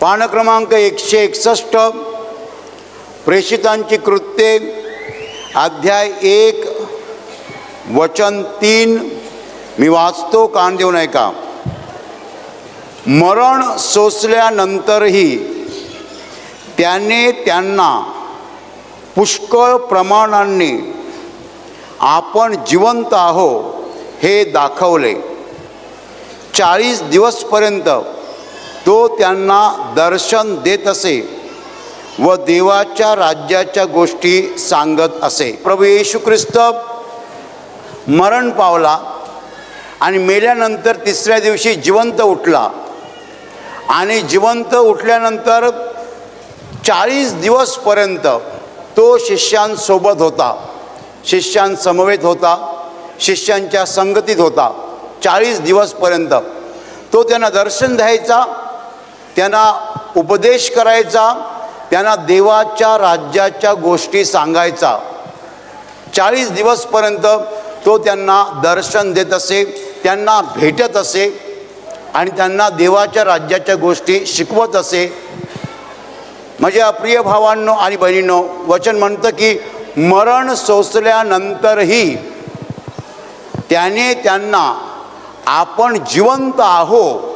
पान क्रमांक 161 प्रेषितांची कृत्ये अध्याय 1 वचन 3 मी वाचतो, कान देऊन ऐका. मरण सोसल्यानंतरही त्याने त्यांना पुष्कळ प्रमाणाने आपण जिवंत आहो हे दाखवले. 40 दिवसपर्यंत तो त्यांना दर्शन देत असे व देवाच्या राज्याच्या गोष्टी सांगत असे. प्रभू येशू ख्रिस्त मरण पावला आणि मेल्यानंतर तिसऱ्या दिवशी जिवंत उठला आणि जिवंत उठल्यानंतर 40 दिवसपर्यंत तो शिष्यांसोबत होता, शिष्यांसमवेत होता, शिष्यांच्या संगतीत होता. 40 दिवसपर्यंत तो त्यांना दर्शन द्यायचा, त्यांना उपदेश करायचा, त्यांना देवाच्या राज्याच्या गोष्टी सांगायचा. 40 दिवसपर्यंत तो त्यांना दर्शन देत असे, त्यांना भेटत असे आणि त्यांना देवाच्या राज्याच्या गोष्टी शिकवत असे. माझ्या प्रिय भावांनो आणि बहिणींनो, वचन म्हणतं की मरण सोसल्यानंतरही त्याने त्यांना आपण जिवंत आहो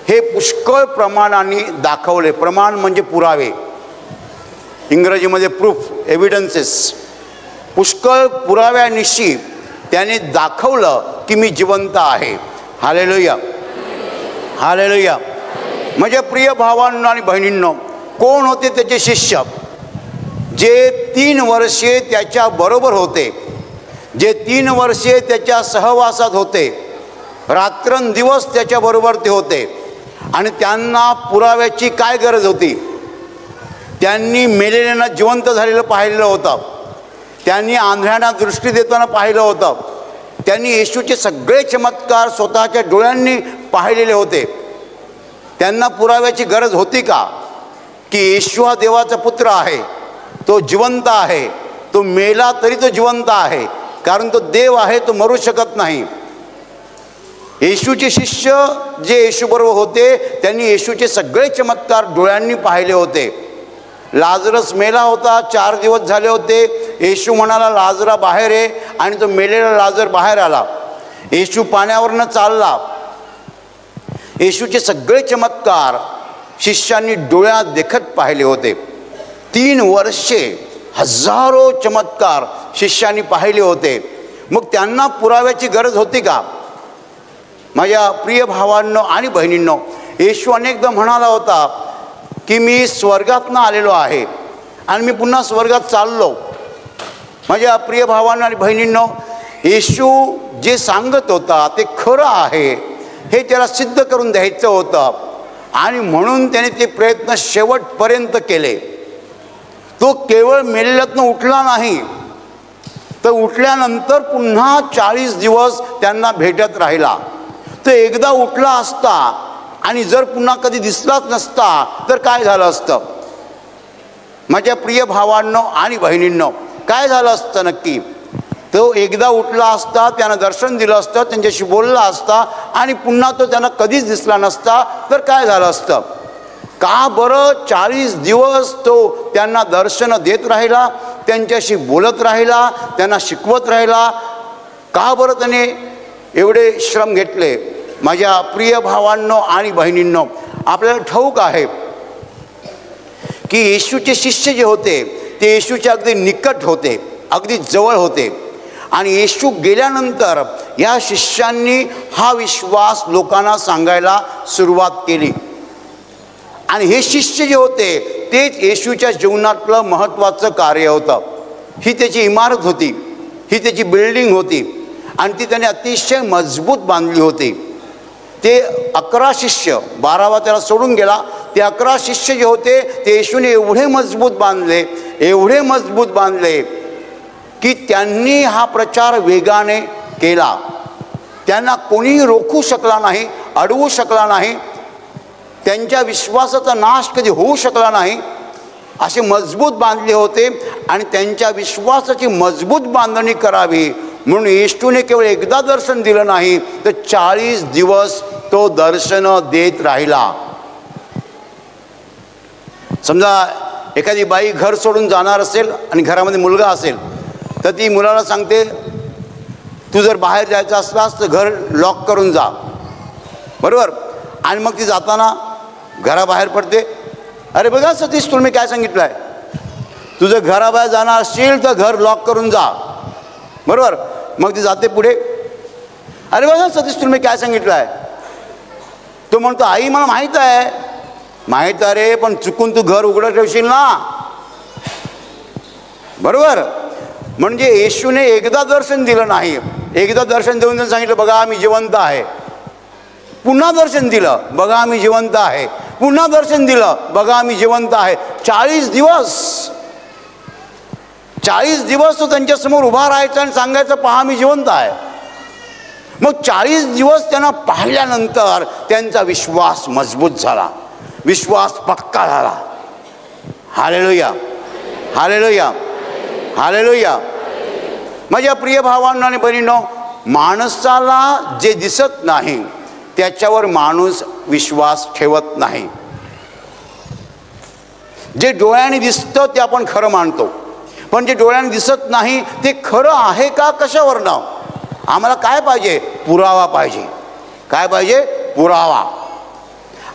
हे पुष्कळ प्रमाणाने दाखवले. प्रमाण म्हणजे पुरावे, इंग्रजीमध्ये प्रूफ, एव्हिडन्सेस. पुष्कळ पुराव्यानिशी त्याने दाखवलं की मी जिवंत आहे. Hallelujah, hallelujah. म्हणजे प्रिय भावांनो आणि बहिणींनो, कोण होते त्याचे शिष्य जे 3 वर्षे त्याच्याबरोबर होते, जे 3 वर्षे त्याच्या सहवासात होते, रात्रंदिवस त्याच्याबरोबर ते होते आणि त्यांना पुराव्याची काय गरज होती? त्यांनी मेलेल्यांना जिवंत झालेलं पाहिलं होतं, त्यांनी आंधळ्यांना दृष्टी देताना पाहिलं होतं, त्यांनी येशूचे सगळे चमत्कार स्वतःच्या डोळ्यांनी पाहिलेले होते. त्यांना पुराव्याची गरज होती का की येशू हा देवाचा पुत्र आहे, तो जिवंत आहे, तो मेला तरी तो जिवंत आहे, कारण तो देव आहे, तो मरू शकत नाही. येशूचे शिष्य जे येशूबरोबर होते त्यांनी येशूचे सगळे चमत्कार डोळ्यांनी पाहिले होते. लाजरस मेला होता, 4 दिवस झाले होते. येशू म्हणाला लाजरा बाहेर आहे आणि तो मेलेला लाजर बाहेर आला. येशू पाण्यावरनं चालला. येशूचे सगळे चमत्कार शिष्यांनी डोळ्यात देखत पाहिले होते. 3 वर्षे हजारो चमत्कार शिष्यांनी पाहिले होते. मग त्यांना पुराव्याची गरज होती का? माझ्या प्रिय भावांनो आणि बहिणींनो, येशू अनेकदा म्हणाला होता की मी स्वर्गातनं आलेलो आहे आणि मी पुन्हा स्वर्गात चाललो. माझ्या प्रिय भावांनो आणि बहिणींनो, येशू जे सांगत होता ते खरं आहे हे त्याला सिद्ध करून द्यायचं होतं आणि म्हणून त्याने ते प्रयत्न शेवटपर्यंत केले. तो केवळ मेलेल्यातनं उठला नाही, तर उठल्यानंतर पुन्हा 40 दिवस त्यांना भेटत राहिला. तो एकदा उठला असता आणि जर पुन्हा कधी दिसलाच नसता तर काय झालं असतं? माझ्या प्रिय भावांनो आणि बहिणींनो, काय झालं असतं नक्की? तो एकदा उठला असता, त्यांना दर्शन दिलं असतं, त्यांच्याशी बोलला असता आणि पुन्हा तो त्यांना कधीच दिसला नसता तर काय झालं असतं? का बरं 40 दिवस तो त्यांना दर्शन देत राहिला, त्यांच्याशी बोलत राहिला, त्यांना शिकवत राहिला? का बरं त्याने एवढे श्रम घेतले? माझ्या प्रिय भावांनो आणि बहिणींनो, आपल्याला ठाऊक आहे की येशूचे शिष्य जे होते ते येशूच्या अगदी निकट होते, अगदी जवळ होते आणि येशू गेल्यानंतर या शिष्यांनी हा विश्वास लोकांना सांगायला सुरुवात केली. आणि हे शिष्य जे होते तेच येशूच्या जीवनातलं महत्त्वाचं कार्य होतं. ही त्याची इमारत होती, ही त्याची बिल्डिंग होती आणि ती त्याने अतिशय मजबूत बांधली होती. ते 11 शिष्य, 12वा त्याला सोडून गेला, ते 11 शिष्य जे होते ते येशूने एवढे मजबूत बांधले, एवढे मजबूत बांधले की त्यांनी हा प्रचार वेगाने केला. त्यांना कोणीही रोखू शकला नाही, अडवू शकला नाही, त्यांच्या विश्वासाचा नाश कधी होऊ शकला नाही. असे मजबूत बांधले होते आणि त्यांच्या विश्वासाची मजबूत बांधणी करावी म्हणून येशूने केवळ एकदा दर्शन दिलं नाही तर 40 दिवस तो दर्शन देत राहिला. समजा एखादी बाई घर सोडून जाणार असेल आणि घरामध्ये मुलगा असेल तर ती मुलाला सांगते, तू जर बाहेर जायचं असलास तर घर लॉक करून जा, बरोबर. आणि मग ती जाताना घराबाहेर पडते, अरे बघा सतीश तुला मी काय सांगितलं आहे, तुझं घराबाहेर जाणार असशील तर घर लॉक करून जा, बरोबर. मग ती जाते पुढे, अरे बघा सतीश तुला मी काय सांगितलं आहे. तो म्हणतो, आई मला माहीत आहे. माहीत अरे पण चुकून तू घर उघडं ठेवशील ना, बरोबर. म्हणजे येशूने एकदा दर्शन दिलं नाही, एकदा दर्शन देऊन त्यांनी सांगितलं बघा मी जिवंत आहे. पुन्हा दर्शन दिलं, बघा मी जिवंत आहे. पुन्हा दर्शन दिलं, बघा मी जिवंत आहे. 40 दिवस तो त्यांच्यासमोर उभा राहायचा आणि सांगायचं पहा मी जिवंत आहे. मग 40 दिवस त्यांना पाहिल्यानंतर त्यांचा विश्वास मजबूत झाला, विश्वास पक्का झाला. Hallelujah, hallelujah, hallelujah. माझ्या प्रिय भावांनो आणि बहिणींनो, माणसाला जे दिसत नाही त्याच्यावर माणूस विश्वास ठेवत नाही. जे डोळ्याने दिसतं ते आपण खरं मानतो, पण जे डोळ्याने दिसत नाही ते खरं आहे का कशावरनं. आम्हाला काय पाहिजे, पुरावा पाहिजे. काय पाहिजे, पुरावा.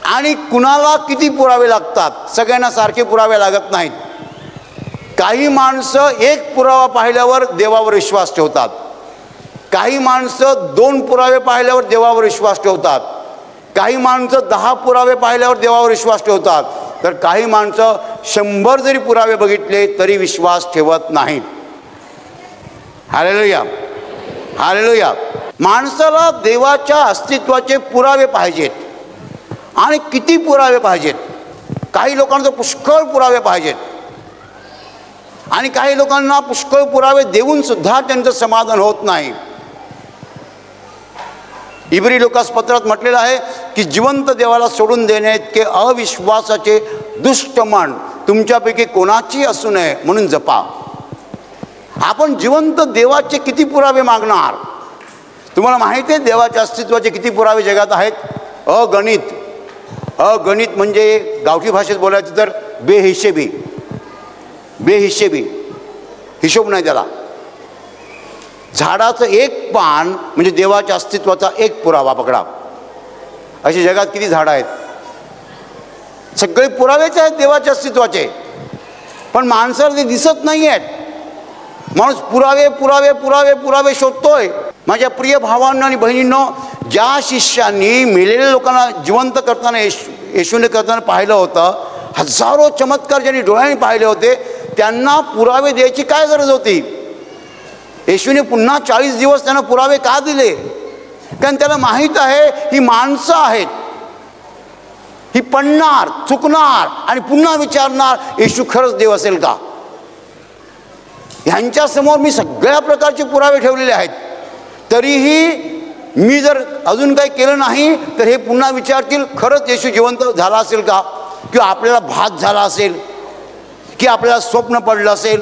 आणि कुणाला किती पुरावे लागतात, सगळ्यांना सारखे पुरावे लागत नाहीत. काही माणसं एक पुरावा पाहिल्यावर देवावर विश्वास ठेवतात, काही माणसं 2 पुरावे पाहिल्यावर देवावर विश्वास ठेवतात, काही माणसं 10 पुरावे पाहिल्यावर देवावर विश्वास ठेवतात, तर काही माणसं 100 जरी पुरावे बघितले तरी विश्वास ठेवत नाहीत. Hallelujah, hallelujah. माणसाला देवाच्या अस्तित्वाचे पुरावे पाहिजेत. आणि किती पुरावे पाहिजेत. काही लोकांना पुष्कळ पुरावे पाहिजेत आणि काही लोकांना पुष्कळ पुरावे देऊन सुद्धा त्यांचं समाधान होत नाही. इब्री लोकास पत्रात म्हटलेलं आहे की जिवंत देवाला सोडून देणे इतके अविश्वासाचे दुष्ट मन तुमच्यापैकी कोणाची असू नये म्हणून जपा. आपण जिवंत देवाचे किती पुरावे मागणार. तुम्हाला माहिती आहे देवाच्या अस्तित्वाचे किती पुरावे जगात आहेत. अगणित. अगणित म्हणजे गावठी भाषेत बोलायचं तर बेहिशेबी. बेहिशेबी, हिशोब नाही त्याला. झाडाचं एक पान म्हणजे देवाच्या अस्तित्वाचा एक पुरावा पकडा. अशी जगात किती झाडं आहेत. सगळे पुरावेच आहेत देवाच्या अस्तित्वाचे, पण माणसाला ते दिसत नाही आहेत. माणूस पुरावे पुरावे पुरावे पुरावे शोधतोय. माझ्या प्रिय भावांनो आणि बहिणींनो, ज्या शिष्यांनी मेलेल्या लोकांना जिवंत करताना येशूने करताना पाहिलं होतं, हजारो चमत्कार ज्यांनी डोळ्यांनी पाहिले होते, त्यांना पुरावे द्यायची काय गरज होती. येशूने पुन्हा 40 दिवस त्यांना पुरावे का दिले. कारण त्याला माहीत आहे ही माणसं आहेत, ही पडणार, चुकणार आणि पुन्हा विचारणार येशू खरंच देव असेल का. ह्यांच्यासमोर मी सगळ्या प्रकारचे पुरावे ठेवलेले आहेत, तरीही मी जर अजून काही केलं नाही तर हे पुन्हा विचारतील खरंच येशू जिवंत झाला असेल का, किंवा आपल्याला भात झाला असेल, की आपल्याला स्वप्न पडलं असेल.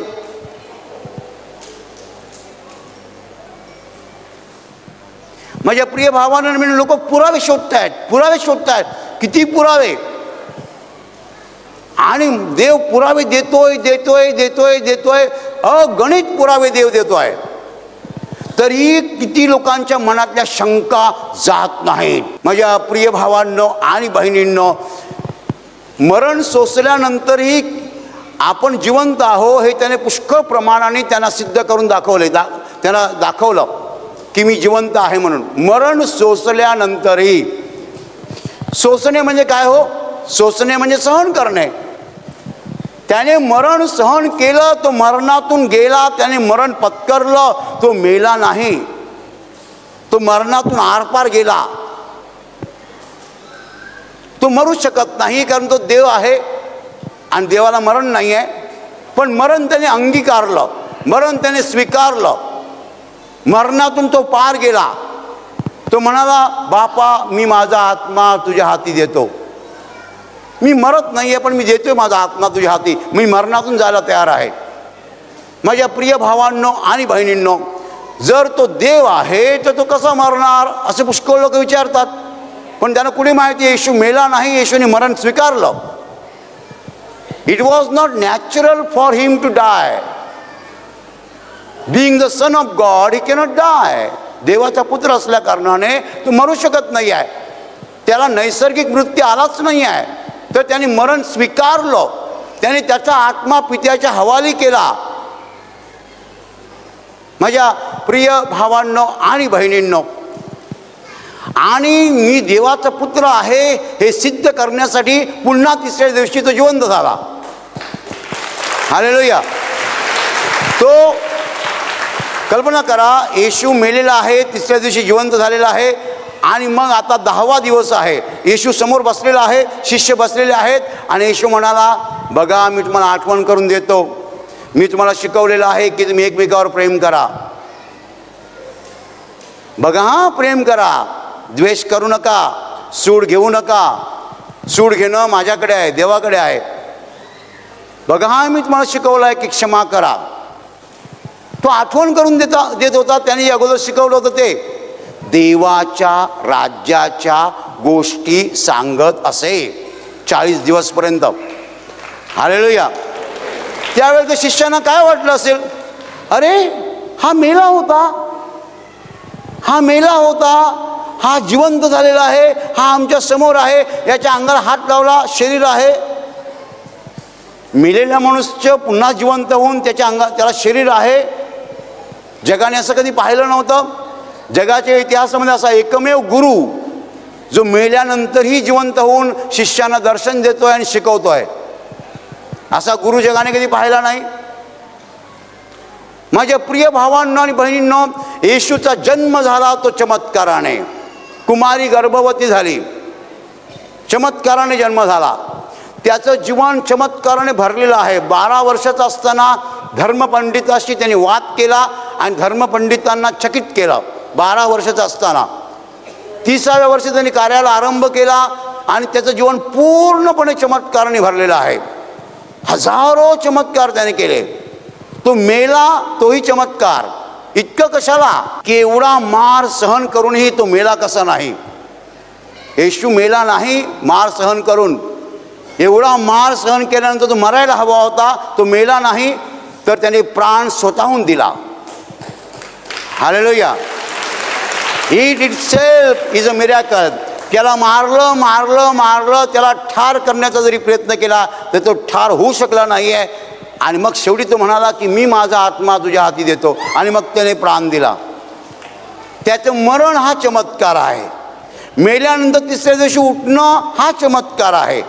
माझ्या प्रिय भावांना मी लोक पुरावे शोधतायत, पुरावे शोधतायत. किती पुरावे. आणि देव पुरावे देतोय देतोय देतोय देतोय. अगणित पुरावे देव देतोय, तरी किती लोकांच्या मनातल्या शंका जात नाहीत. माझ्या प्रिय भावांनो आणि बहिणींनो, मरण सोसल्यानंतरही आपण जिवंत आहो हे त्याने पुष्कळ प्रमाणाने त्यांना सिद्ध करून दाखवले. त्यांना दाखवलं की मी जिवंत आहे म्हणून. मरण सोसल्यानंतरही. सोसणे म्हणजे काय हो. सोसणे म्हणजे सहन करणे. त्याने मरण सहन केलं, तो मरणातून गेला, त्याने मरण पत्करलं, तो मेला नाही, तो मरणातून आरपार गेला. तो मरू शकत नाही कारण तो देव आहे आणि देवाला मरण नाही आहे. पण मरण त्याने अंगीकारलं, मरण त्याने स्वीकारलं. मरणातून तो पार गेला. तो म्हणाला, बापा मी माझा आत्मा तुझ्या हाती देतो. मी मरत नाही आहे पण मी देतोय माझा आत्मा तुझ्या हाती. मी मरणातून जायला तयार आहे. माझ्या प्रिय भावांनो आणि बहिणींनो, जर तो देव आहे तर तो कसा मरणार असे पुष्कळ लोक विचारतात. पण त्यांना कुठे माहिती येशू मेला नाही, येशूने मरण स्वीकारलं. It was not natural for him to die. Being the son of God, he cannot die. देवाचा पुत्र असल्या कारणाने तो मरू शकत नाही आहे. त्याला नैसर्गिक मृत्यू आलाच नाही आहे. तर त्याने मरण स्वीकारलं. त्याने त्याचा आत्मा पित्याच्या हवाली केला. माझ्या प्रिय भावांनो आणि बहिणींनो, आणि मी देवाचा पुत्र आहे हे सिद्ध करण्यासाठी पुन्हा तिसऱ्या दिवशी तो जिवंत झाला. हालेलुया. तो कल्पना करा, येशू मेलेला आहे, तिसऱ्या दिवशी जिवंत झालेला आहे, आणि मग आता 10वा दिवस आहे. येशू समोर बसलेला आहे, शिष्य बसलेले आहेत, आणि येशू म्हणाला, बघा मी तुम्हाला आठवण करून देतो, मी तुम्हाला शिकवलेलं आहे की तुम्ही एकमेकावर प्रेम करा. बघा, हां, प्रेम करा, द्वेष करू नका, सूड घेऊ नका. सूड घेणं माझ्याकडे आहे, देवाकडे आहे. बघा, हां, मी तुम्हाला शिकवलं आहे की क्षमा करा. तो आठवण करून देत होता. त्याने अगोदर शिकवलं होतं ते देवाच्या राज्याच्या गोष्टी सांगत असे 40 दिवसपर्यंत. हालेलुया. त्यावेळेस त्या शिष्यांना काय वाटलं असेल, अरे हा मेला होता, हा मेला होता, हा जिवंत झालेला आहे, हा आमच्या समोर आहे, याच्या अंगाला हात लावला, शरीर आहे. मेलेल्या मनुष्य पुन्हा जिवंत होऊन त्याला शरीर आहे. जगाने असं कधी पाहिलं नव्हतं. जगाच्या इतिहासामध्ये असा एकमेव गुरु जो मेल्यानंतरही जिवंत होऊन शिष्यांना दर्शन देतोय आणि शिकवतोय, असा गुरु जगाने कधी पाहिला नाही. माझ्या प्रिय भावांनो आणि बहिणींनो, येशूचा जन्म झाला तो चमत्काराने. कुमारी गर्भवती झाली, चमत्काराने जन्म झाला. त्याचं जीवन चमत्काराने भरलेलं आहे. 12 वर्षाचा असताना धर्मपंडिताशी त्यांनी वाद केला आणि धर्मपंडितांना चकित केलं. 12 वर्षाचा असताना 30व्या वर्षी त्यांनी कार्याला आरंभ केला आणि त्याचं जीवन पूर्णपणे चमत्काराने भरलेलं आहे. हजारो चमत्कार त्याने केले. तो मेला तोही चमत्कार. इतकं कशाला की एवढा मार सहन करूनही तो मेला कसा नाही. येशू मेला नाही मार सहन करून. एवढा मार सहन केल्यानंतर तो मरायला हवा होता, तो मेला नाही, तर त्याने प्राण स्वतःहून दिला. Hallelujah. It itself is a miracle. त्याला मारलं, त्याला ठार करण्याचा जरी प्रयत्न केला तर तो ठार होऊ शकला नाही आहे. आणि मग शेवटी तो म्हणाला की मी माझा आत्मा तुझ्या हाती देतो, आणि मग त्याने प्राण दिला. त्याचं मरण हा चमत्कार आहे. मेल्यानंतर तिसऱ्या दिवशी उठणं हा चमत्कार आहे.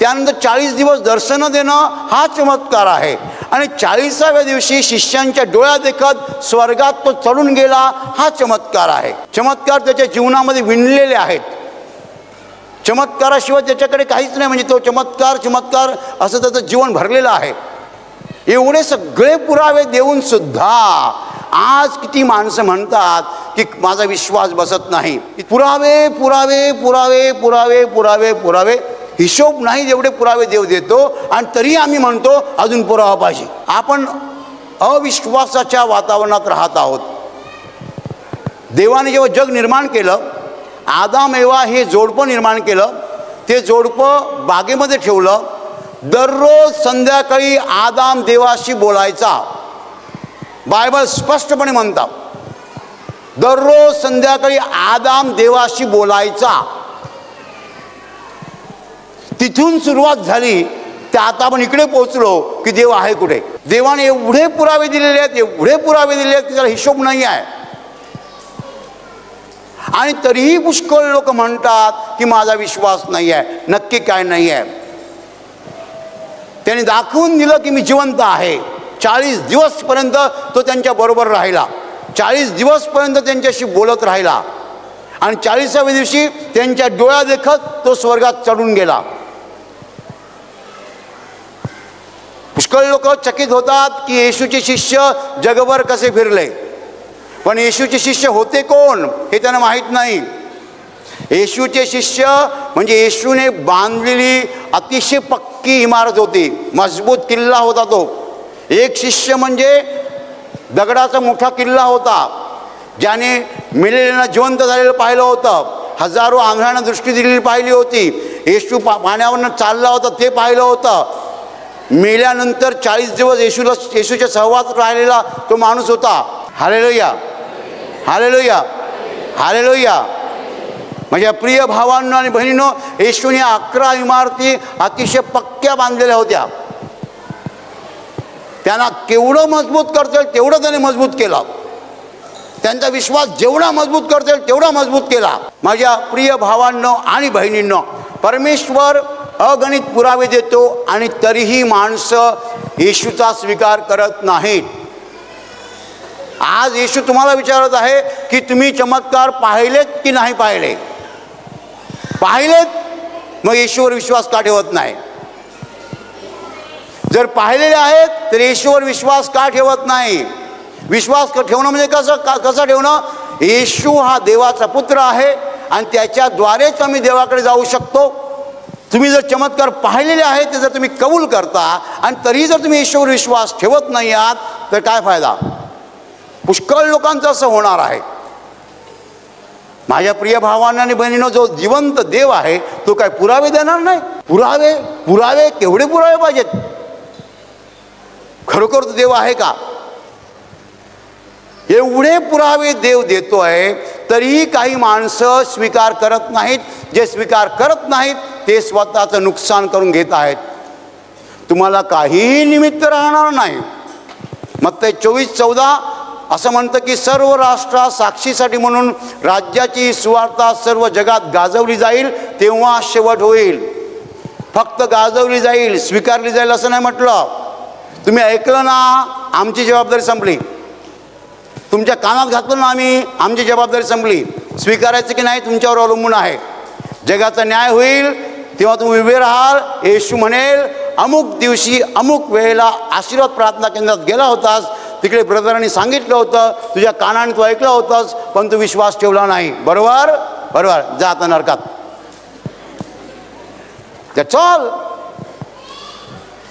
त्यानंतर 40 दिवस दर्शनं देणं हा चमत्कार आहे. आणि 40व्या दिवशी शिष्यांच्या डोळ्या देखत स्वर्गात तो चढून गेला हा चमत्कार आहे. चमत्कार त्याच्या जीवनामध्ये विणलेले आहेत. चमत्काराशिवाय त्याच्याकडे काहीच नाही. म्हणजे तो चमत्कार असं त्याचं जीवन भरलेलं आहे. एवढे सगळे पुरावे देऊन सुद्धा आज किती माणसं म्हणतात की माझा विश्वास बसत नाही. पुरावे पुरावे पुरावे पुरावे पुरावे पुरावे, हिशोब नाही एवढे पुरावे देव देतो, आणि तरी आम्ही म्हणतो अजून पुरावा पाहिजे. आपण अविश्वासाच्या वातावरणात राहत आहोत. देवाने जेव्हा जग निर्माण केलं, आदाम एवा हे जोडपं निर्माण केलं. ते जोडपं बागेमध्ये ठेवलं. दररोज संध्याकाळी आदाम देवाशी बोलायचा. बायबल स्पष्टपणे म्हणतात, दररोज संध्याकाळी आदाम देवाशी बोलायचा. तिथून सुरुवात झाली. तर आता आपण इकडे पोहोचलो की देव आहे कुठे. देवाने एवढे पुरावे दिलेले आहेत, एवढे पुरावे दिलेले आहेत की त्याला हिशोब नाही आहे. आणि तरीही पुष्कळ लोक म्हणतात की माझा विश्वास नाही आहे. नक्की काय नाही आहे. त्यांनी दाखवून दिलं की मी जिवंत आहे. 40 दिवसपर्यंत तो त्यांच्या बरोबर राहिला. 40 दिवसपर्यंत त्यांच्याशी बोलत राहिला. आणि 40व्या दिवशी त्यांच्या डोळ्या देखत तो स्वर्गात चढून गेला. पुष्कळ लोक चकित होतात की येशूचे शिष्य जगभर कसे फिरले, पण येशूचे शिष्य होते कोण हे त्यांना माहीत नाही. येशूचे शिष्य म्हणजे येशूने बांधलेली अतिशय पक्की इमारत होती, मजबूत किल्ला होता तो. एक शिष्य म्हणजे दगडाचा मोठा किल्ला होता, ज्याने मेलेल्यांना जिवंत झालेलं पाहिलं होतं. हजारो आंधळ्यांना दृष्टी दिलेली पाहिली होती. येशू पाण्यावरनं चालला होता ते पाहिलं होतं. मेल्यानंतर 40 दिवस येशूच्या सहवासात राहिलेला तो माणूस होता. Hallelujah, hallelujah, hallelujah. माझ्या प्रिय भावांनो आणि बहिणींनो, येशूने 11 इमारती अतिशय पक्क्या बांधलेल्या होत्या. त्यांना केवढं मजबूत करता येईल तेवढं त्याने मजबूत केला. त्यांचा विश्वास जेवढा मजबूत करता येईल तेवढा मजबूत केला. माझ्या प्रिय भावांनो आणि बहिणींनो, परमेश्वर अगणित पुरावे देतो आणि तरीही माणसं येशूचा स्वीकार करत नाहीत. आज येशू तुम्हाला विचारत आहे की तुम्ही चमत्कार पाहिलेत की नाही पाहिले? पाहिलेत, मग येशूवर विश्वास का ठेवत नाही? जर पाहिलेले आहेत तर येशूवर विश्वास का ठेवत नाही? विश्वास ठेवणं म्हणजे कसं ठेवणं? येशू हा देवाचा पुत्र आहे आणि त्याच्याद्वारेच आम्ही देवाकडे जाऊ शकतो. तुम्ही जर चमत्कार पाहिलेले आहेत ते जर तुम्ही कबूल करता आणि तरीही जर तुम्ही येशूवर विश्वास ठेवत नाही आहात तर काय फायदा? पुष्कळ लोकांचं असं होणार आहे. माझ्या प्रिय भावांना आणि बहिणींनो, जो जिवंत देव आहे तो काय पुरावे देणार नाही? पुरावे केवढे पुरावे पाहिजेत? खरोखर तो देव आहे का? एवढे पुरावे देव देतोय तरीही काही माणसं स्वीकार करत नाहीत. जे स्वीकार करत नाहीत ते स्वतःचं नुकसान करून घेत आहेत. तुम्हाला काही निमित्त राहणार नाही. मत्ती 24:14 असं म्हणतं की सर्व राष्ट्रात साक्षीसाठी म्हणून राज्याची सुवार्ता सर्व जगात गाजवली जाईल, तेव्हा शेवट होईल. फक्त गाजवली जाईल, स्वीकारली जाईल असं नाही म्हटलं. तुम्ही ऐकलं ना, आमची जबाबदारी संपली. तुमच्या कानात घातलं ना आम्ही, आमची जबाबदारी संपली. स्वीकारायचं की नाही तुमच्यावर अवलंबून आहे. जगाचा न्याय होईल तेव्हा तुम्ही उभे राहाल. येशू म्हणेल, अमुक दिवशी अमुक वेळेला आशीर्वाद प्रार्थना केंद्रात गेला होतास, तिकडे ब्रदरांनी सांगितलं होतं, तुझ्या कानाने तू ऐकलं होतंस, पण तू विश्वास ठेवला नाही. बरोबर बरोबर, जा आता नरकात. चल,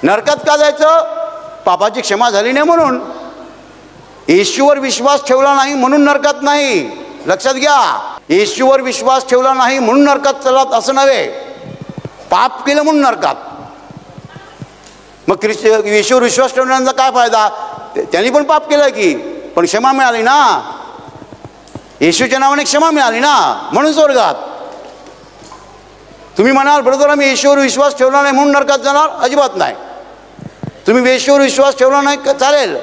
नरकात का जायचं? पापाची क्षमा झाली नाही म्हणून. येशूवर विश्वास ठेवला नाही म्हणून नरकात नाही. लक्षात घ्या, येशूवर विश्वास ठेवला नाही म्हणून नरकात चलात असं नव्हे. पाप केलं म्हणून नरकात. मग येशूवर विश्वास ठेवण्याचा काय फायदा? त्यांनी पण पाप केलं की, पण क्षमा मिळाली ना. येशूच्या नावाने क्षमा मिळाली ना, म्हणून स्वर्गात. तुम्ही म्हणाल, ब्रदर आम्ही येशूवर विश्वास ठेवला नाही म्हणून नरकात जाणार? अजिबात नाही. तुम्ही येशूवर विश्वास ठेवला नाही चालेल,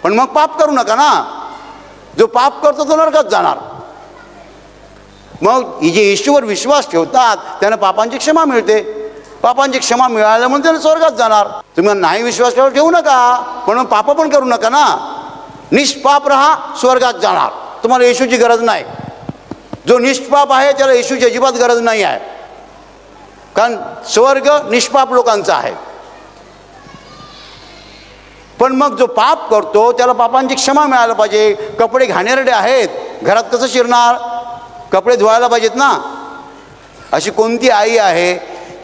पण मग पाप करू नका ना. जो पाप करतो तो नरकात जाणार. मग जे येशूवर विश्वास ठेवतात त्यांना पापांची क्षमा मिळते. पापांची क्षमा मिळाल्या म्हणून त्यांना स्वर्गात जाणार. तुम्ही नाही विश्वास ठेवू नका, पण मग पाप पण करू नका ना. निष्पाप राहा, स्वर्गात जाणार. तुम्हाला येशूची गरज नाही. जो निष्पाप आहे त्याला येशूची अजिबात गरज नाही आहे, कारण स्वर्ग निष्पाप लोकांचा आहे. पण मग जो पाप करतो त्याला पापांची क्षमा मिळायला पाहिजे. कपडे घाणेरडे आहेत, घरात कसं शिरणार? कपडे धुवायला पाहिजेत ना. अशी कोणती आई आहे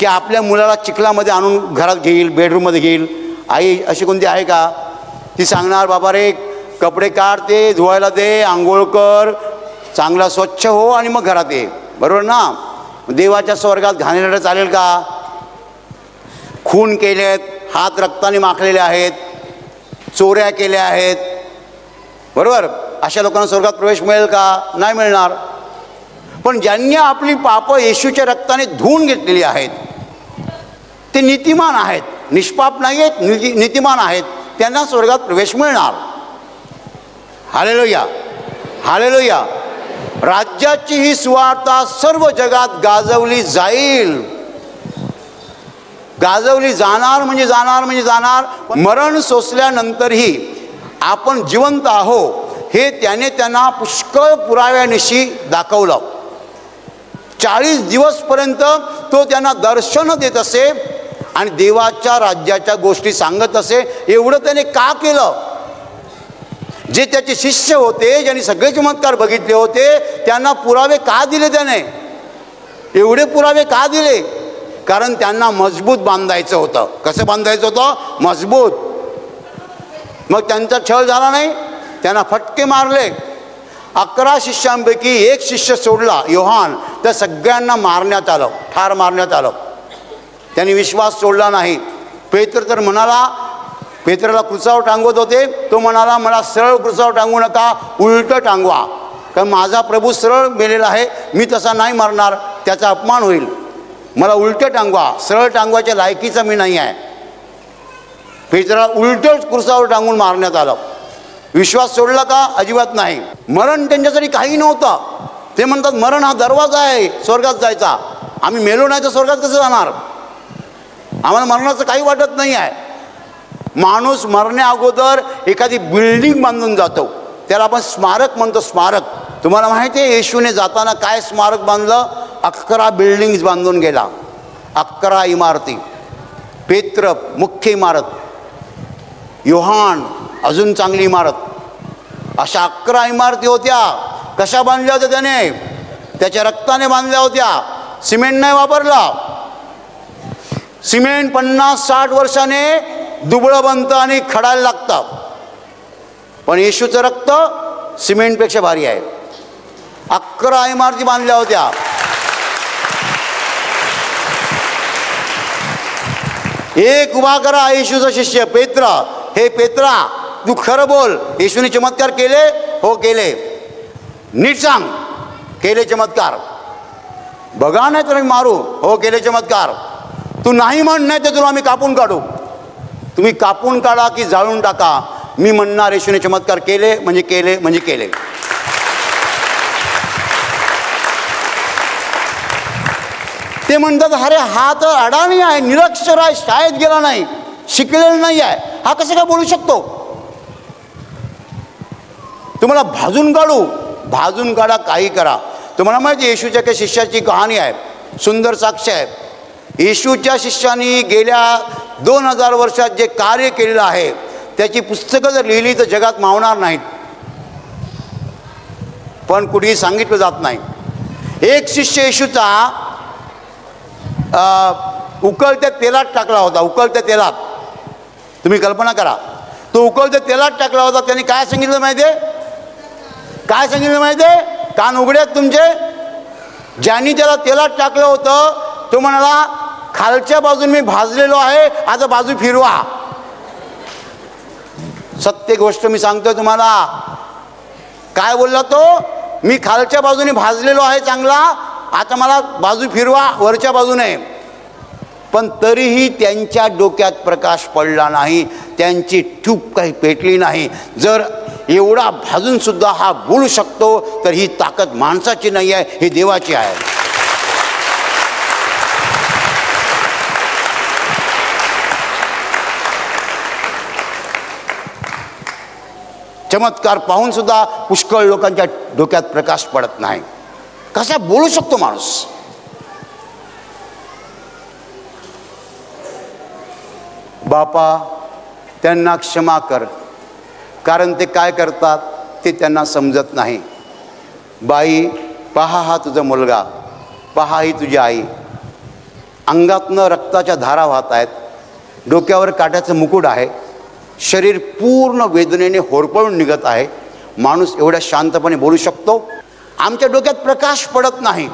की आपल्या मुलाला चिखलामध्ये आणून घरात घेईल, बेडरूममध्ये घेईल? आई अशी कोणती आहे का? ती सांगणार, बाबा रे कपडे काढ, ते धुवायला दे, आंघोळ कर, चांगला स्वच्छ हो आणि मग घरात ये. बरोबर ना? देवाच्या स्वर्गात घाणेरडं चालेल का? खून केलेत, हात रक्ताने माखलेले आहेत, चोऱ्या केल्या आहेत, बरोबर, अशा लोकांना स्वर्गात प्रवेश मिळेल का? नाही मिळणार. पण ज्यांनी आपली पापं येशूच्या रक्ताने धुवून घेतलेली आहेत ते नीतिमान आहेत, निष्पाप नाही आहेत, नीतिमान आहेत, त्यांना स्वर्गात प्रवेश मिळणार. Hallelujah, hallelujah. राज्याची ही सुवार्ता सर्व जगात गाजवली जाईल. गाजवली जाणार म्हणजे जाणार म्हणजे जाणार. मरण सोसल्यानंतरही आपण जिवंत आहो हे त्याने त्यांना पुष्कळ पुराव्यानिशी दाखवलं. 40 दिवसपर्यंत तो त्यांना दर्शन देत असे आणि देवाच्या राज्याच्या गोष्टी सांगत असे. एवढं त्याने का केलं? जे त्याचे शिष्य होते, ज्यांनी सगळे चमत्कार बघितले होते, त्यांना पुरावे का दिले त्याने? एवढे पुरावे का दिले? कारण त्यांना मजबूत बांधायचं होतं. कसं बांधायचं होतं? मजबूत. मग त्यांचा छळ झाला नाही, त्यांना फटके मारले. 11 शिष्यांपैकी एक शिष्य सोडला, योहान, तर सगळ्यांना मारण्यात आलं, ठार मारण्यात आलं. त्यांनी विश्वास सोडला नाही. पेत्र तर म्हणाला, पेत्राला क्रुसावर टांगवत होते, तो म्हणाला मला सरळ क्रुसावर टांगू नका, उलटं टांगवा, कारण माझा प्रभू सरळ मेलेला आहे, मी तसा नाही मरणार, त्याचा अपमान होईल, मला उलटं टांगवा, सरळ टांगवाच्या लायकीचा मी नाही आहे. पेत्राला उलटं क्रुसावर टांगून मारण्यात आलं. विश्वास सोडला का? अजिबात नाही. मरण त्यांच्यासाठी काही नव्हतं. ते म्हणतात मरण हा दरवाजा आहे स्वर्गात जायचा, आम्ही मेलो नाही तर स्वर्गात कसं जाणार, आम्हाला मरणाचं काही वाटत नाही आहे. माणूस मरण्या अगोदर एखादी बिल्डिंग बांधून जातो, त्याला आपण स्मारक म्हणतो. स्मारक, तुम्हाला माहिती आहे येशूने जाताना काय स्मारक बांधलं? 11 बिल्डिंग्स बांधून गेला, 11 इमारती. पेत्र मुख्य इमारत, योहान अजून चांगली इमारत, अशा 11 इमारती होत्या. कशा बांधल्या होत्या त्याने? त्याच्या रक्ताने बांधल्या होत्या, सिमेंट नाही वापरला. सिमेंट 50-60 वर्षाने दुबळं बनतं आणि खडायला लागतं, पण येशूचं रक्त सिमेंटपेक्षा भारी आहे. 11 इमारती बांधल्या होत्या. एक उभा करा येशूचा शिष्य पेत्र, हे पेत्रा तू खरं बोल, येशूने चमत्कार केले? हो केले. नीट सांग, केले चमत्कार? बघा नाही तर मारू. हो केले चमत्कार. तू नाही म्हण, नाही तर तुला आम्ही कापून काढू. तुम्ही कापून काढा की जाळून टाका, मी म्हणणार येशूने चमत्कार केले म्हणजे केले म्हणजे केले. ते म्हणतात अरे हा तर अडाणी आहे, निरक्षर आहे, शाळेत गेला नाही, शिकलेला नाही आहे, हा कसं काय बोलू शकतो? तुम्हाला भाजून काढू, भाजून काढा, काही करा. तुम्हाला माहिती येशूच्या काही शिष्याची कहाणी आहे, सुंदर साक्ष आहे. येशूच्या शिष्यांनी गेल्या 2000 वर्षात जे कार्य केलेलं आहे त्याची पुस्तकं जर लिहिली तर जगात मावणार नाहीत, पण कुठेही सांगितलं जात नाही. एक शिष्य येशूचा उकळत्या तेलात टाकला होता. उकळत्या तेलात, तुम्ही कल्पना करा, तो उकळत्या तेलात टाकला होता. त्यांनी काय सांगितलं माहिती आहे? काय सांगितलं माहिती आहे? कान उघड्यात तुमचे. ज्यांनी त्याला तेलात टाकलं होतं तो म्हणाला खालच्या बाजून मी भाजलेलो आहे, आता बाजू फिरवा. सत्य गोष्ट मी सांगतोय तुम्हाला. काय बोलला तो? मी खालच्या बाजूने भाजलेलो आहे चांगला, आता मला बाजू फिरवा वरच्या बाजूने. पण तरीही त्यांच्या डोक्यात प्रकाश पडला नाही, त्यांची ट्यूब काही पेटली नाही. जर एवढा भाजून सुद्धा हा बोलू शकतो तर ही ताकद माणसाची नाही आहे, ही देवाची आहे. चमत्कार पाहून सुद्धा पुष्कळ लोकांच्या डोक्यात प्रकाश पडत नाही. कसा बोलू शकतो माणूस? बापा त्यांना क्षमा कर, कारण ते काय करतात ते त्यांना समजत नाही. बाई पहा हा तुझा मुलगा, पहा ही तुझी आई. अंगातनं रक्ताच्या धारा वाहत आहेत, डोक्यावर काट्याचं मुकुट आहे, शरीर पूर्ण वेदनेने होरपळून निघत आहे. माणूस एवढ्या शांतपणे बोलू शकतो? आमच्या डोक्यात प्रकाश पडत नाही,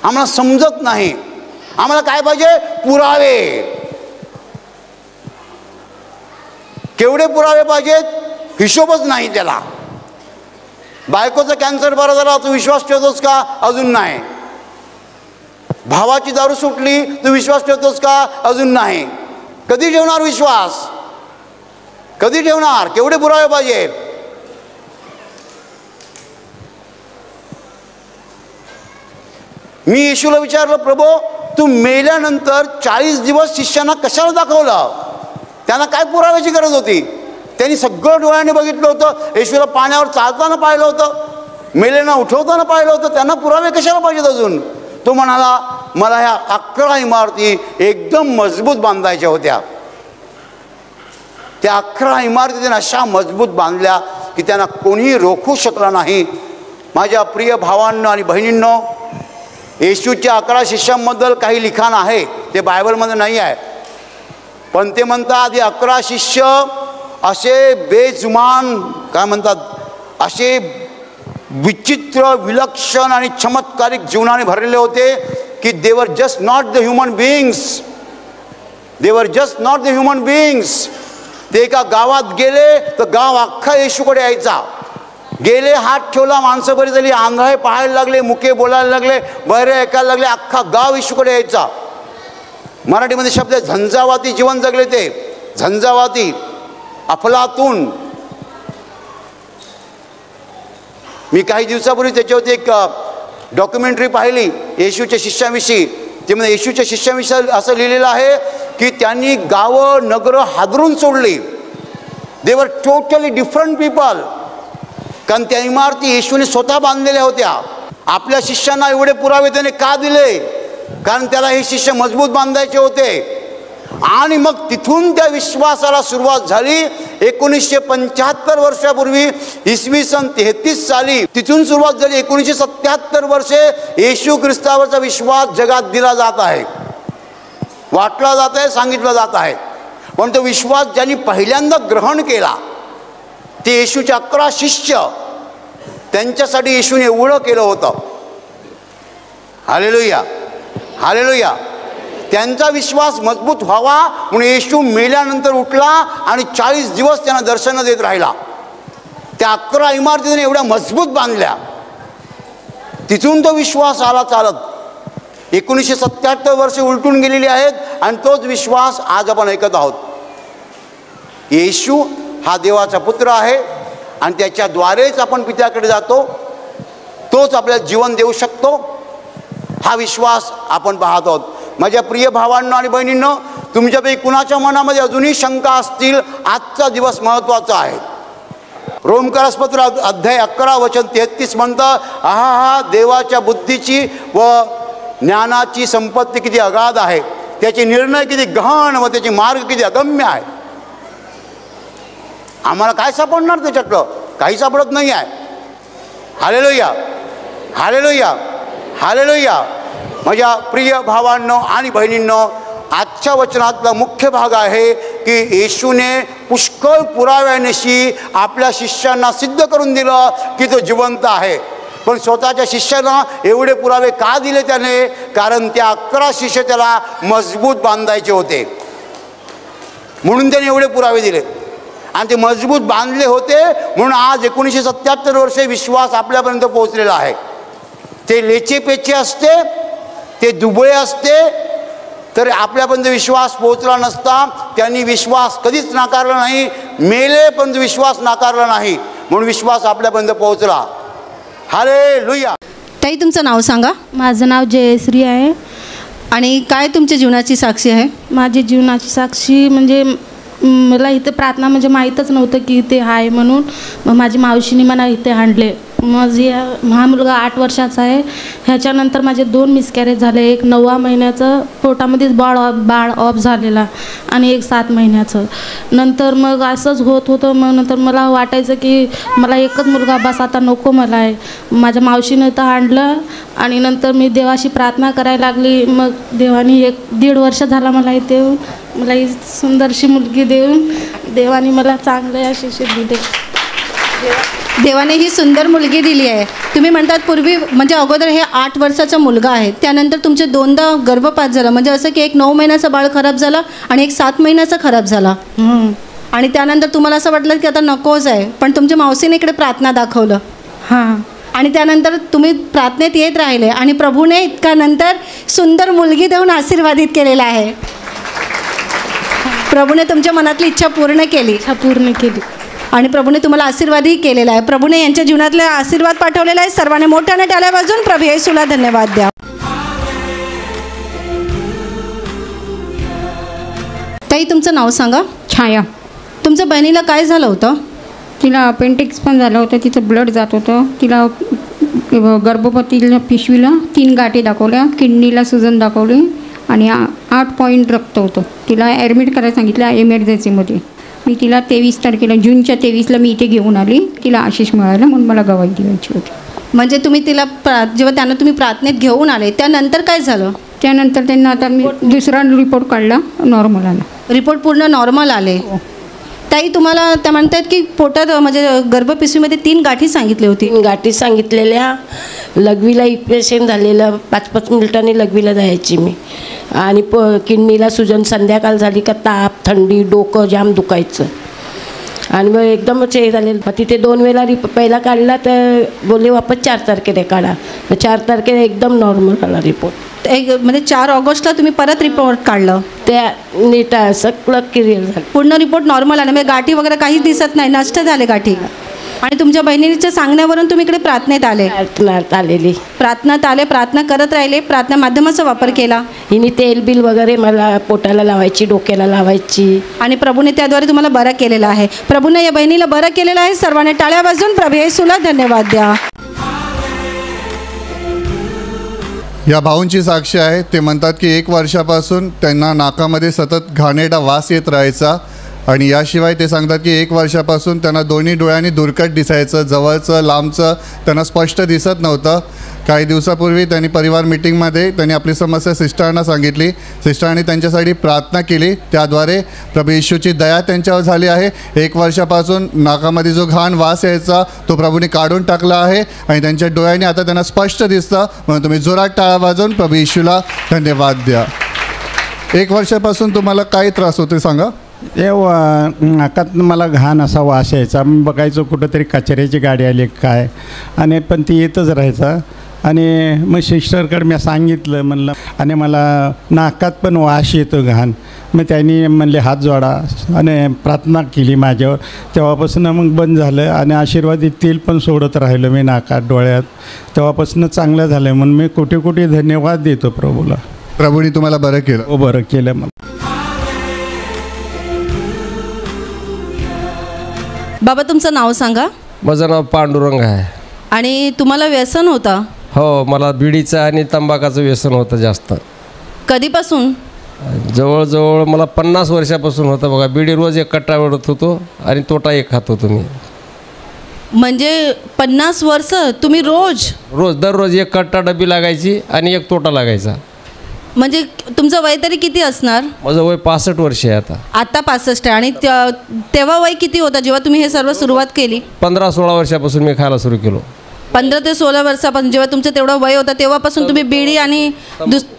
आम्हाला समजत नाही. आम्हाला काय पाहिजे? पुरावे. केवढे पुरावे पाहिजेत? हिशोबच नाही त्याला. बायकोचा कॅन्सर बरा झाला, तू विश्वास ठेवतोस का? अजून नाही. भावाची दारू सुटली, तू विश्वास ठेवतोस का? अजून नाही. कधी ठेवणार विश्वास? कधी ठेवणार? केवढे पुरावे पाहिजे? मी येशूला विचारलं, प्रभू तू मेल्यानंतर 40 दिवस शिष्यांना कशाला दाखवलं? त्यांना काय पुराव्याची गरज होती? त्यांनी सगळं डोळ्याने बघितलं होतं, येशूला पाण्यावर चालताना पाहिलं होतं, मेलेना उठवताना पाहिलं होतं, त्यांना पुरावे कशाला पाहिजेत अजून? तो म्हणाला मला ह्या 11 इमारती एकदम मजबूत बांधायच्या होत्या. त्या 11 इमारती त्यांना अशा मजबूत बांधल्या की त्यांना कोणीही रोखू शकला नाही. माझ्या प्रिय भावांनो आणि बहिणींनो, येशूच्या 11 शिष्यांबद्दल काही लिखाण आहे, ते बायबलमध्ये नाही आहे, पण ते म्हणतात हे 11 शिष्य असे बेजुमान, काय म्हणतात, असे विचित्र, विलक्षण आणि चमत्कारिक जीवनाने भरलेले होते की they were just not the human beings, they were just not the human beings. ते एका गावात गेले तर गाव अख्खा येशूकडे यायचा. गेले, हात ठेवला, माणसं बरी झाली, आंधळे पाहायला लागले, मुके बोलायला लागले, बहिरे ऐकायला लागले, अख्खा गाव येशूकडे यायचा. मराठीमध्ये शब्द आहे झंझावाती जीवन जगले ते. झंझावाती, अफलातून. मी काही दिवसापूर्वी त्याच्यावरती एक डॉक्युमेंटरी पाहिली येशूच्या शिष्याविषयी. त्यामध्ये येशूच्या शिष्याविषयी असं लिहिलेलं आहे की त्यांनी गावं नगरं हादरून सोडली. दे वर टोटली डिफरंट पीपल. कारण त्या इमारती येशूने स्वतः बांधलेल्या होत्या. आपल्या शिष्यांना एवढे पुरावे त्याने का दिले? कारण त्याला हे शिष्य मजबूत बांधायचे होते. आणि मग तिथून त्या विश्वासाला सुरुवात झाली. 1975 वर्षापूर्वी, इसवी सन 33 साली तिथून सुरुवात झाली. 1977 वर्षे येशू ख्रिस्तावरचा विश्वास जगात दिला जात आहे, वाटला जात आहे, सांगितलं जात आहे. पण तो विश्वास ज्यांनी पहिल्यांदा ग्रहण केला ते येशूचे 11 शिष्य. त्यांच्यासाठी येशूने एवढं केलं होतं. Hallelujah, hallelujah. त्यांचा विश्वास मजबूत व्हावा म्हणून येशू मेल्यानंतर उठला आणि 40 दिवस त्यांना दर्शनं देत राहिला. त्या 11 इमारतीने एवढ्या मजबूत बांधल्या. तिथून तो विश्वास आला चालत. 1977 वर्षे उलटून गेलेली आहेत आणि तोच विश्वास आज आपण ऐकत आहोत. येशू हा देवाचा पुत्र आहे आणि त्याच्याद्वारेच आपण पित्याकडे जातो. तोच आपल्याला जीवन देऊ शकतो. हा विश्वास आपण पाहत आहोत. माझ्या प्रिय भावांनो आणि बहिणींनो, तुमच्यापैकी कुणाच्या मनामध्ये अजूनही शंका असतील, आजचा दिवस महत्त्वाचा आहे. रोमकरासपत्र अध्याय 11 वचन 33 म्हणतं, आहा, देवाच्या बुद्धीची व ज्ञानाची संपत्ती किती अगाध आहे, त्याचे निर्णय किती गहन व त्याचे मार्ग किती अगम्य आहे. आम्हाला काय सापडणार त्याच्यातलं? काही सापडत नाही आहे. Hallelujah, hallelujah, hallelujah. माझ्या प्रिय भावांनो आणि बहिणींनो, आजच्या वचनातला मुख्य भाग आहे की येशूने पुष्कळ पुराव्यानिशी आपल्या शिष्यांना सिद्ध करून दिलं की तो जिवंत आहे. पण स्वतःच्या शिष्यांना एवढे पुरावे का दिले त्याने? कारण त्या 11 शिष्य त्याला मजबूत बांधायचे होते म्हणून त्याने एवढे पुरावे दिले. आणि ते मजबूत बांधले होते म्हणून आज 1977 वर्षे विश्वास आपल्यापर्यंत पोहोचलेला आहे. ते लेचेपेचे असते, ते दुबळे असते तर आपल्यापर्यंत विश्वास पोहोचला नसता. त्यांनी विश्वास कधीच नाकारला नाही. मेले पण विश्वास नाकारला नाही म्हणून विश्वास आपल्यापर्यंत पोहोचला. हालेलुया. ताई, तुमचं नाव सांगा. माझं नाव जयश्री आहे. आणि काय तुमच्या जीवनाची साक्षी आहे? माझी जीवनाची साक्षी म्हणजे मला इथे प्रार्थना म्हणजे माहीतच नव्हतं की इथे आहे म्हणून. मग माझी मावशीने मला इथे आणले. हा मुलगा 8 वर्षाचा आहे. ह्याच्यानंतर माझे 2 मिसकॅरेज झाले. एक 9व्या महिन्याचं पोटामध्येच बाळ ऑफ झालेला आणि एक 7 महिन्याचं. नंतर मग असंच होत होतं. मग नंतर मला वाटायचं की मला एकच मुलगा बस, आता नको मला आहे. माझ्या मावशीनं इथं आणलं आणि नंतर मी देवाशी प्रार्थना करायला लागली. मग देवाने 1-1.5 वर्ष झाला मला इथे येऊन, मला ही सुंदरशी मुलगी देऊन देवाने मला चांगले अशी सिद्धी दिली. देवाने ही सुंदर मुलगी दिली आहे. तुम्ही म्हणतात पूर्वी म्हणजे अगोदर हे 8 वर्षाचा मुलगा आहे, त्यानंतर तुमचे 2दा गर्भपात झाला. म्हणजे असं की एक 9 महिन्याचं बाळ खराब झालं आणि एक 7 महिन्याचा खराब झाला. आणि त्यानंतर तुम्हाला असं वाटलं की आता नकोच आहे, पण तुमच्या मावशीने इकडे प्रार्थना दाखवलं. हां. आणि त्यानंतर तुम्ही प्रार्थनेत येत राहिले आणि प्रभूने इतका नंतर सुंदर मुलगी देऊन आशीर्वादित केलेला आहे. प्रभूने तुमच्या मनातली इच्छा पूर्ण केली. आणि प्रभूने तुम्हाला आशीर्वादही केलेला आहे. प्रभूने यांच्या जीवनातले आशीर्वाद पाठवलेला आहे. सर्वांनी मोठ्याने टाळ्या वाजवून प्रभू येशूला धन्यवाद द्या. ताई, तुमचं नाव सांगा. छाया. तुमच्या बहिणीला काय झालं होतं? तिला अपेंडिक्स पण झालं होतं. तिचं ब्लड जात होतं. तिला गर्भवतीला पिशवीला 3 गाठी दाखवल्या, किडनीला सुजन दाखवली आणि 8 पॉईंट रक्त होतं. तिला ॲडमिट करायला सांगितलं एमर्जन्सीमध्ये. मी तिला 23 तारखेला जूनच्या 23ला मी इथे घेऊन आली. तिला आशिष मिळालं म्हणून मला गवाही द्यायची होती. म्हणजे तुम्ही तिला जेव्हा त्यांना तुम्ही प्रार्थनेत घेऊन आले त्यानंतर काय झालं? त्यानंतर त्यांना आता मी दुसरा रिपोर्ट काढला, नॉर्मल आला. रिपोर्ट पूर्ण नॉर्मल आले. ताई तुम्हाला त्या म्हणतात की पोटात म्हणजे गर्भपिशवीमध्ये 3 गाठी सांगितली होती. 3 गाठी सांगितलेल्या. लघवीला इन्फेक्शन झालेलं, 5-5 मिनिटांनी लघवीला जायची मी. आणि किडनीला सुजन संध्याकाळ झाली का ताप, थंडी, डोकं जाम दुखायचं. आणि मग एकदमच हे झालेलं. मग तिथे 2 वेळा पहिला काढला तर बोलले वापस 4 तारखेला काढा. तर 4 तारखेला एकदम नॉर्मल आला रिपोर्ट. म्हणजे 4 ऑगस्टला तुम्ही परत रिपोर्ट काढलं. त्या नीट सगळं क्लिअर झालं. पूर्ण रिपोर्ट नॉर्मल आला, म्हणजे गाठी वगैरे काहीच दिसत नाही, नष्ट झाले गाठी. आणि तुमच्या बहिणीच्या सांगण्यावरून तुम्ही इकडे प्रार्थनेत आले. प्रार्थनात आले, प्रार्थना करत राहिले, प्रार्थना माध्यमाचा वापर केला. हिने तेल बिल वगैरे मला पोटाला लावायची, डोक्याला लावायची. आणि प्रभूने त्याद्वारे तुम्हाला बरं केलेलं आहे. प्रभूने या बहिणीला बरं केलेलं आहे. सर्वांनी टाळ्या वाजवून प्रभू येशूला धन्यवाद द्या. या भाऊंची साक्ष आहे. ते म्हणतात की 1 वर्षापासून त्यांना नाकामध्ये सतत घाणेरडा वास येत राहायचा. आणि याशिवाय ते सांगतात की 1 वर्षापासून त्यांना दोन्ही डोळ्यांनी दुर्कट दिसायचं, जवळचं लांबचं त्यांना स्पष्ट दिसत नव्हतं. काही दिवसापूर्वी त्यांनी परिवार मीटिंगमध्ये त्यांनी आपली समस्या सिस्टरांना सांगितली. सिस्टरांनी त्यांच्यासाठी प्रार्थना केली. त्याद्वारे प्रभू येशूची दया त्यांच्यावर झाली आहे. 1 वर्षापासून नाकामध्ये जो घाण वास यायचा तो प्रभूने काढून टाकला आहे आणि त्यांच्या डोळ्यांनी आता त्यांना स्पष्ट दिसतं. म्हणून तुम्ही जोरात टाळ्या वाजवून प्रभू येशूला धन्यवाद द्या. 1 वर्षापासून तुम्हाला काय त्रास होते सांगा? ते नाकात मला घाण असा वास यायचा. मी बघायचो कुठंतरी कचऱ्याची गाडी आली काय, आणि पण ती येतच राहायचा. आणि मग सिस्टरकडे मी सांगितलं म्हणलं, आणि मला नाकात पण वास येतो घाण. मग त्यांनी म्हणले हात जोडा आणि प्रार्थना केली माझ्यावर. तेव्हापासून मग बंद झालं. आणि आशीर्वादित तेल पण सोडत राहिलं मी नाकात, डोळ्यात. तेव्हापासून चांगलं झालं. म्हणून मी कुठे कुठे धन्यवाद देतो प्रभूला. प्रभूने तुम्हाला बरं केलं. हो, बरं केलं मला. बाबा तुमचं नाव सांगा. माझं नाव पांडुरंग आहे. आणि तुम्हाला व्यसन होता? हो, मला बिडीचं आणि तंबाखाचं व्यसन होतं जास्त. कधीपासून? जवळजवळ मला 50 वर्षापासून होतं बघा. बिडी रोज 1 कट्टा ओढत होतो आणि तोटा 1 खात होतो मी. म्हणजे 50 वर्ष तुम्ही दररोज 1 कट्टा डबी लागायची आणि 1 तोटा लागायचा. म्हणजे तुमचं वय तरी किती असणार? माझं वय 65 वर्ष आहे आता. आता 65 आहे. आणि तेव्हा वय किती होता जेव्हा तुम्ही हे सर्व सुरुवात केली? 15-16 वर्षापासून मी खायला सुरू केलो. 15 ते 16 वर्षापासून जेव्हा तुमचं तेवढं वय होतं तेव्हापासून तुम्ही बिडी आणि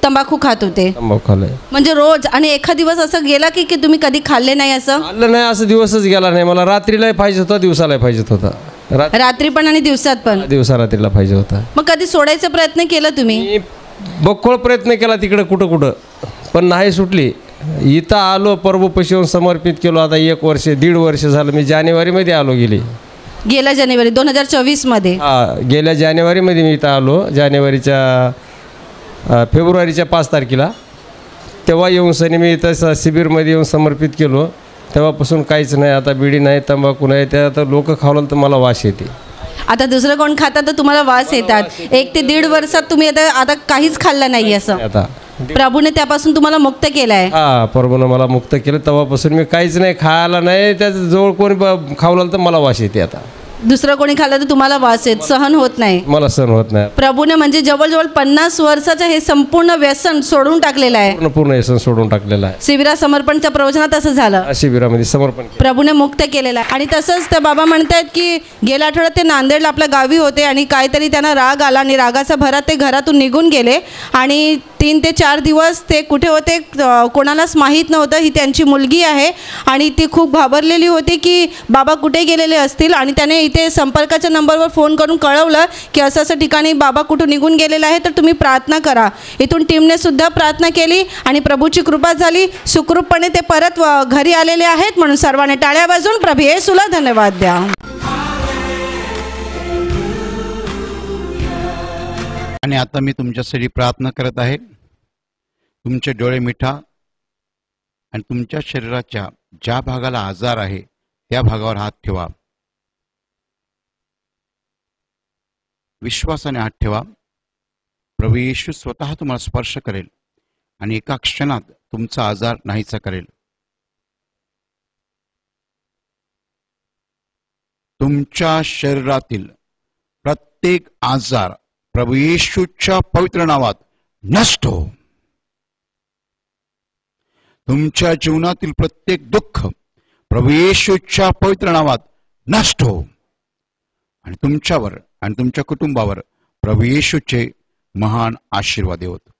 तंबाखू खात होते? तंबाखू खाल्लंय म्हणजे रोज. आणि एखाद दिवस असं गेला की तुम्ही कधी खाल्ले नाही असं? खाल्लं नाही असं दिवसच गेला नाही. मला रात्रीलाही पाहिजे होता, दिवसालाही पाहिजे होता. रात्री पण आणि दिवसात पण? दिवसा रात्रीला पाहिजे होता. मग कधी सोडायचा प्रयत्न केला तुम्ही? बक्कोळ प्रयत्न केला तिकडे कुठं पण नाही सुटली. इथं आलो, प्रभूपाशी येऊन समर्पित केलो. आता 1 वर्ष 1.5 वर्ष झालं. मी जानेवारीमध्ये आलो. गेल्या जानेवारी 2024 मध्ये? हां, गेल्या जानेवारीमध्ये मी इथं आलो. फेब्रुवारीच्या 5 तारखेला तेव्हा येऊन सनी मी इथं शिबिरमध्ये येऊन समर्पित केलो. तेव्हापासून काहीच नाही. आता बिडी नाही, तंबाखू नाही. त्या आता लोक खावलं तर मला वास येते. आता दुसरं कोण खातात तर तुम्हाला वास येतात. 1 ते 1.5 वर्षात तुम्ही आता काहीच खाल्लं नाही असं? आता प्रभूने त्यापासून तुम्हाला मुक्त केलं आहे? हां, प्रभूने मला मुक्त केलं. तेव्हापासून मी काहीच नाही खायला नाही. त्याचं जवळ कोणी खावलं तर मला वास येते. आता दुसरं कोणी खाल्लं तर तुम्हाला वास येत, सहन होत नाही? मला सहन होत नाही. प्रभूने म्हणजे जवळजवळ 50 वर्षाचं हे संपूर्ण व्यसन सोडून टाकलेलं आहे. पूर्ण व्यसन सोडून टाकलेलं आहे. शिबिरा समर्पणच्या प्रवचनात असं झालं. शिबिरामध्ये समर्पण प्रभूने मुक्त केलेलं आहे. आणि तसंच त्या बाबा म्हणतात की गेल्या आठवड्यात ते नांदेडला आपल्या गावी होते आणि काहीतरी त्यांना राग आला आणि रागाच्या भरात ते घरातून निघून गेले. आणि 3 ते 4 दिवस ते कुठे होते कोणालाच माहीत नव्हतं. ही त्यांची मुलगी आहे आणि ती खूप घाबरलेली होती की बाबा कुठे गेलेले असतील. आणि त्याने इथे संपर्काच्या नंबरवर फोन करून कळवलं की असं ठिकाणी बाबा कुठून निघून गेलेला आहे, तर तुम्ही प्रार्थना करा. इथून टीमने सुद्धा प्रार्थना केली आणि प्रभूची कृपा झाली. सुखरूपपणे ते परत घरी आलेले आहेत. म्हणून सर्वांनी टाळ्या वाजवून प्रभू येशूला धन्यवाद द्या. आणि आता मी तुमच्यासाठी प्रार्थना करत आहे. तुमचे डोळे मिठा आणि तुमच्या शरीराच्या ज्या भागाला आजार आहे त्या भागावर हात ठेवा. विश्वासाने हात ठेवा. प्रभू येशू स्वतः तुम्हाला स्पर्श करेल आणि एका क्षणात तुमचा आजार नाहीसा करेल. तुमच्या शरीरातील प्रत्येक आजार प्रभू येशूच्या पवित्र नावात नष्ट हो. तुमच्या जीवनातील प्रत्येक दुःख प्रभू येशूच्या पवित्र नावात नष्ट हो आणि तुमच्यावर आणि तुमच्या कुटुंबावर प्रभू येशूचे महान आशीर्वाद होत.